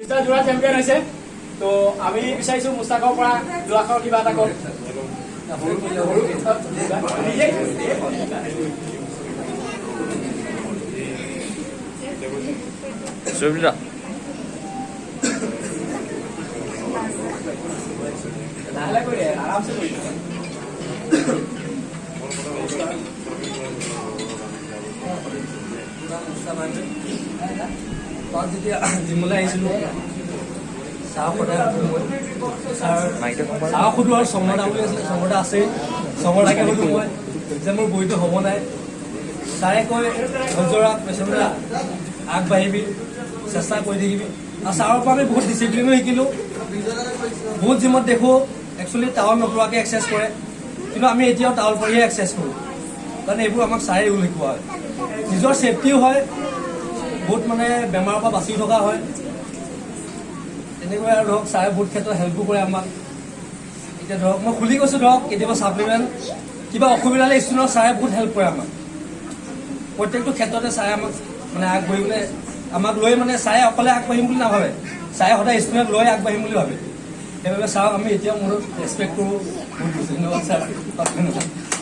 যোৰা চেম্পিয়ন হৈছে তো আমি বিচাৰিছো মুস্তাকৰ পৰা দুআষৰ কিবা এটা কওক সুবিধা লাহে কৰি আৰামছে কৰি যেতিয়া জিমলৈ আহিছিলোঁ চাহ সদায় চাহ সুধো আৰু চঙৰদা বুলি আছিলে চঙৰদা আছেই চঙৰদাকে সুধো মই যে মোৰ বহিটো হ'ব নাই ছাৰে কয় ধৈৰ্যৰা পেচেণ্টৰা আগবাঢ়িবি চেষ্টা কৰি থাকিবি আৰু ছাৰৰ পৰা আমি বহুত ডিচিপ্লিনো শিকিলোঁ বহুত জিমত দেখোঁ একচুৱেলি টাৱল নপৰাকৈ এক্সাৰচাইজ কৰে কিন্তু আমি এতিয়াও টাৱল পৰিহে এক্সাৰচাইজ কৰোঁ কাৰণ এইবোৰ আমাক ছাৰে ৰুল শিকোৱা হয় নিজৰ ছেফটিও হয় বহুত মানে বেমাৰৰ পৰা বাচি থকা হয় তেনেকৈ আৰু ধৰক ছাৰে বহুত ক্ষেত্ৰত হেল্পো কৰে আমাক এতিয়া ধৰক মই খুলি কৈছোঁ ধৰক কেতিয়াবা ছাপ্লিমেণ্ট কিবা অসুবিধা হ'লে ষ্টুডেণ্টক ছাৰে বহুত হেল্প কৰে আমাক প্ৰত্যেকটো ক্ষেত্ৰতে ছাৰে আমাক মানে আগবাঢ়িবলৈ আমাক লৈ মানে ছাৰে অকলে আগবাঢ়িম বুলি নাভাবে ছাৰে সদায় ষ্টুডেণ্টক লৈ আগবাঢ়িম বুলি ভাবে সেইবাবে ছাৰক আমি এতিয়াও মোৰ ৰেচপেক্ট কৰোঁ বহুত ধন্যবাদ ছাৰ ধন্যবাদ